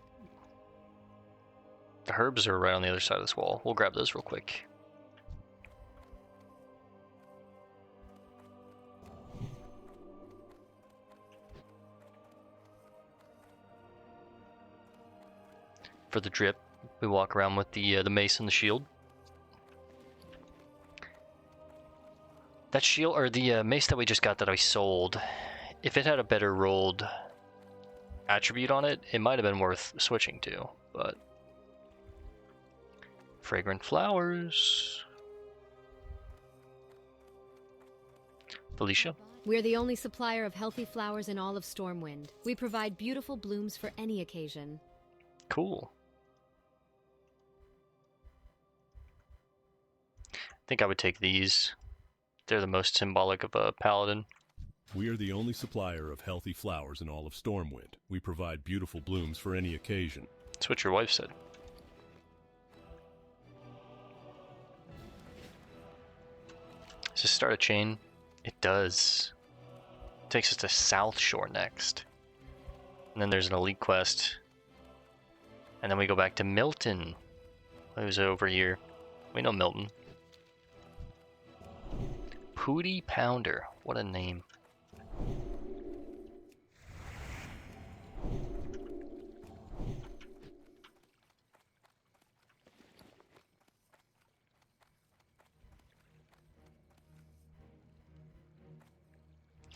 the herbs are right on the other side of this wall. We'll grab those real quick. For the drip, we walk around with the mace and the shield. That shield, or the mace that we just got that I sold, if it had a better rolled attribute on it, it might have been worth switching to, but... Fragrant flowers. Felicia? We're the only supplier of healthy flowers in all of Stormwind. We provide beautiful blooms for any occasion. Cool. I think I would take these. They're the most symbolic of a paladin. We are the only supplier of healthy flowers in all of Stormwind. We provide beautiful blooms for any occasion. That's what your wife said. Does this start a chain? It does. It takes us to South Shore next. And then there's an elite quest. And then we go back to Milton. Who's over here? We know Milton. Pooty Pounder. What a name.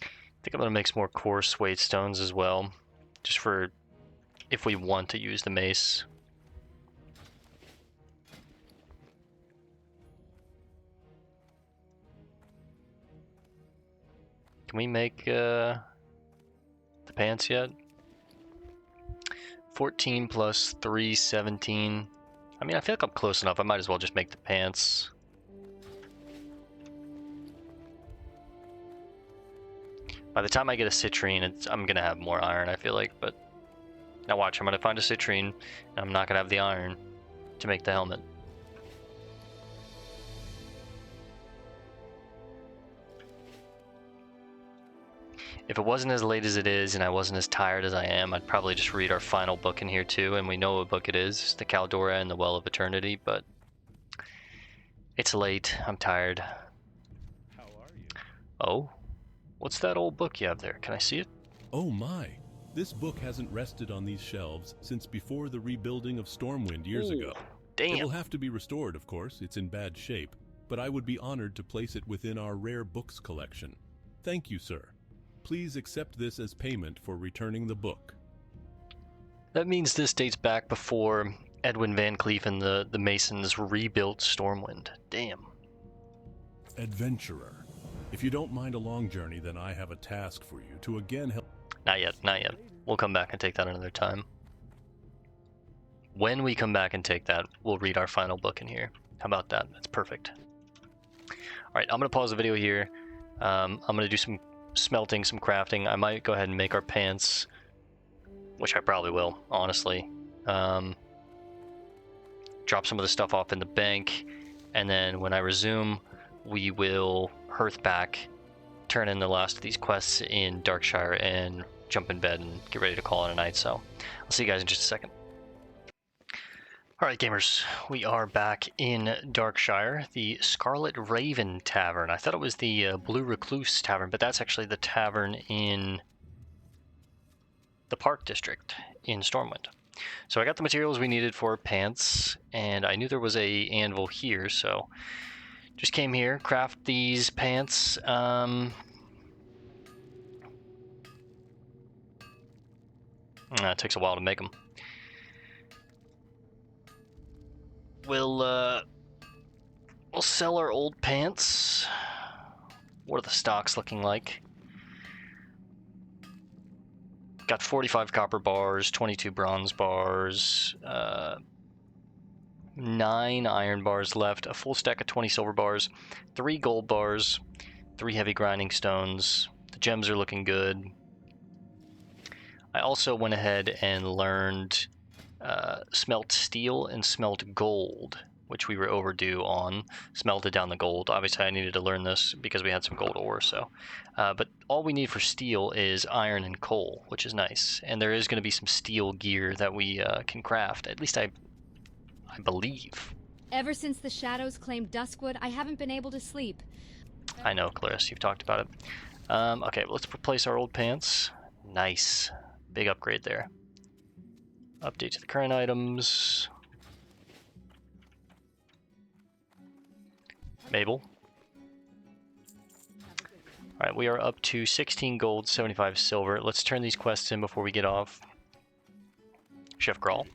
I think I'm going to make some more coarse weight stones as well. Just for if we want to use the mace. Can we make the pants yet? 14 plus 3, 17. I mean, I feel like I'm close enough. I might as well just make the pants. By the time I get a citrine, I'm going to have more iron, I feel like. But now watch, I'm going to find a citrine, and I'm not going to have the iron to make the helmet. If it wasn't as late as it is and I wasn't as tired as I am, I'd probably just read our final book in here too, and we know what book it is, the Caldora and the Well of Eternity, but it's late, I'm tired. How are you? Oh? What's that old book you have there? Can I see it? Oh my! This book hasn't rested on these shelves since before the rebuilding of Stormwind years ago. It will Damn. have to be restored, of course. It's in bad shape, but I would be honored to place it within our rare books collection. Thank you, sir. Please accept this as payment for returning the book. That means this dates back before Edwin Van Cleef and the Masons rebuilt Stormwind. Damn. Adventurer, if you don't mind a long journey, then I have a task for you to again help. Not yet, not yet. We'll come back and take that another time. When we come back and take that, we'll read our final book in here. How about that? That's perfect. Alright, I'm going to pause the video here. I'm going to do some smelting, some crafting. I might go ahead and make our pants, which I probably will, honestly. Drop some of the stuff off in the bank, and then when I resume, we will hearth back, turn in the last of these quests in Darkshire, and jump in bed and get ready to call it a night. So I'll see you guys in just a second. Alright gamers, we are back in Darkshire, the Scarlet Raven Tavern. I thought it was the Blue Recluse Tavern, but that's actually the tavern in the Park District in Stormwind. So I got the materials we needed for pants, and I knew there was a anvil here, so just came here, craft these pants. It takes a while to make them. We'll sell our old pants. What are the stocks looking like? Got 45 copper bars, 22 bronze bars, 9 iron bars left, a full stack of 20 silver bars, 3 gold bars, 3 heavy grinding stones. The gems are looking good. I also went ahead and learned smelt steel and smelt gold, which we were overdue on. Smelted down the gold. Obviously I needed to learn this because we had some gold ore, so. But all we need for steel is iron and coal, which is nice. And there is going to be some steel gear that we can craft. At least I believe. Ever since the shadows claimed Duskwood, I haven't been able to sleep. I know, Clarice, you've talked about it. Okay, let's replace our old pants. Nice. Big upgrade there. Update to the current items. Mabel. Alright, we are up to 16 gold, 75 silver. Let's turn these quests in before we get off. Chef Grawl.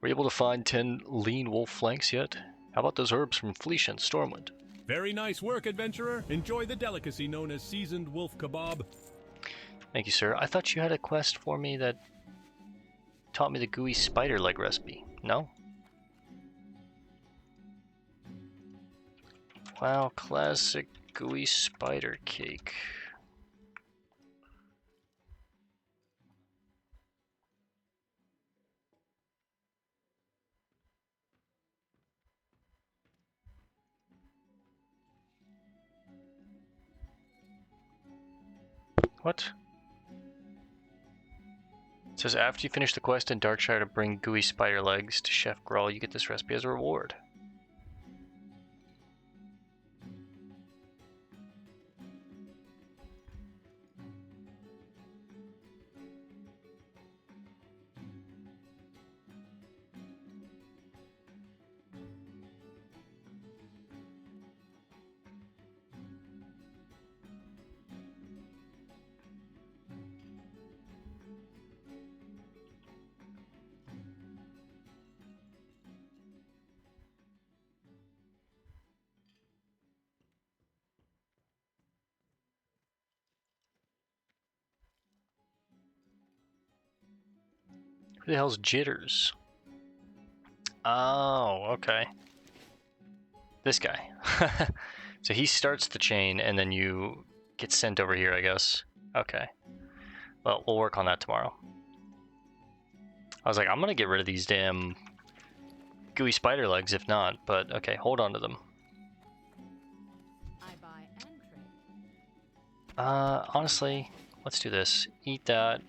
Were you able to find 10 lean wolf flanks yet? How about those herbs from Fleecia and Stormwind? Very nice work, adventurer. Enjoy the delicacy known as seasoned wolf kebab. Thank you, sir. I thought you had a quest for me that taught me the gooey spider leg recipe. No? Wow, classic gooey spider cake. What? It says after you finish the quest in Darkshire to bring gooey spider legs to Chef Grawl, you get this recipe as a reward. Who the hell's Jitters? Oh, okay. This guy. So he starts the chain and then you get sent over here, I guess. Okay. Well, we'll work on that tomorrow. I was like, I'm gonna get rid of these damn gooey spider legs if not, but okay, hold on to them. I buy and trade. Honestly, let's do this. Eat that.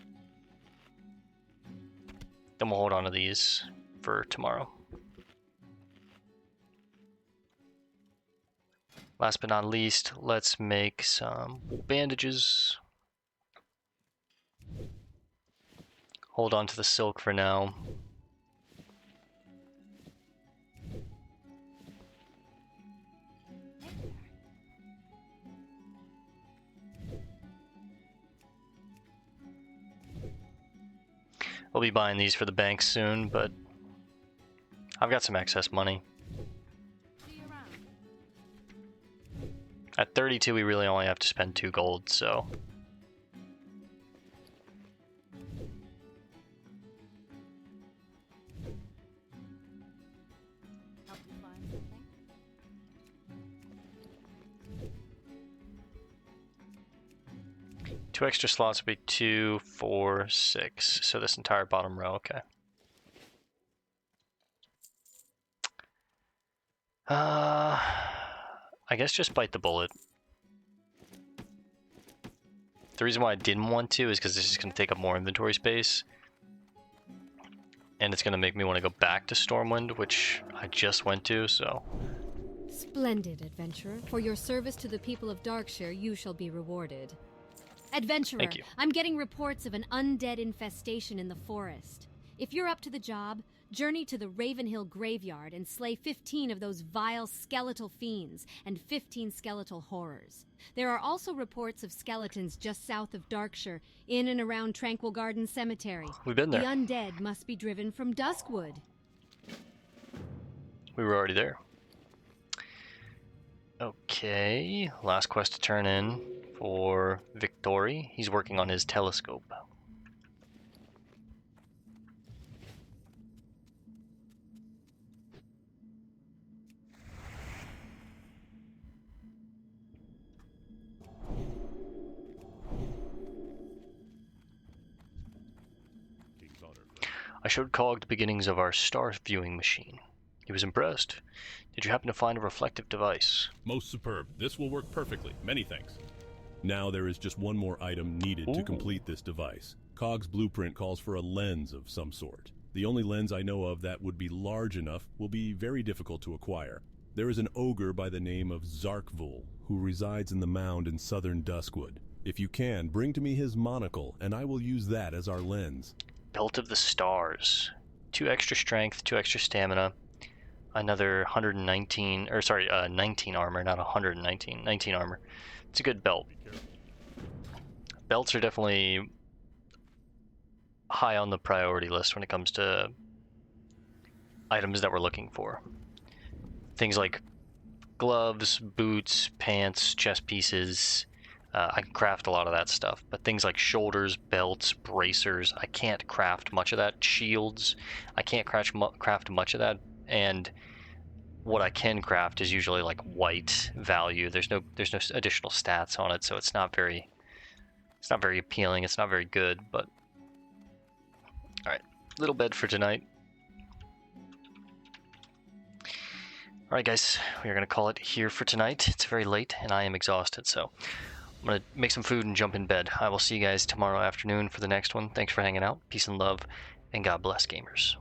Then we'll hold on to these for tomorrow. Last but not least, let's make some bandages. Hold on to the silk for now. We'll be buying these for the bank soon, but I've got some excess money. At 32, we really only have to spend 2 gold, so. Help you find something? 2 extra slots would be 2, 4, 6. So this entire bottom row, okay. I guess just bite the bullet. The reason why I didn't want to is because this is going to take up more inventory space. and it's going to make me want to go back to Stormwind, which I just went to, so... Splendid, adventurer. For your service to the people of Darkshire, you shall be rewarded. Adventurer, Thank you. I'm getting reports of an undead infestation in the forest. If you're up to the job, journey to the Ravenhill graveyard and slay 15 of those vile skeletal fiends and 15 skeletal horrors. There are also reports of skeletons just south of Darkshire, in and around Tranquil Garden Cemetery. We've been there. The undead must be driven from Duskwood. We were already there. Okay, last quest to turn in for Victory. He's working on his telescope. I showed Cog the beginnings of our star viewing machine. He was impressed. Did you happen to find a reflective device? Most superb. This will work perfectly. Many thanks. Now there is just one more item needed to complete this device. Cog's blueprint calls for a lens of some sort. The only lens I know of that would be large enough will be very difficult to acquire. There is an ogre by the name of Zarkvul who resides in the mound in southern Duskwood. If you can, bring to me his monocle, and I will use that as our lens. Belt of the Stars. 2 extra strength, 2 extra stamina, another 19 armor, not 119, 19 armor. It's a good belt. Belts are definitely high on the priority list when it comes to items that we're looking for. Things like gloves, boots, pants, chest pieces. I can craft a lot of that stuff, but things like shoulders, belts, bracers, I can't craft much of that. Shields, I can't craft much of that, and what I can craft is usually like white value. There's no additional stats on it, so it's not very appealing. It's not very good, but all right, little bed for tonight. All right, guys, we are gonna call it here for tonight. It's very late, and I am exhausted, so I'm going to make some food and jump in bed. I will see you guys tomorrow afternoon for the next one. Thanks for hanging out. Peace and love, and God bless, gamers.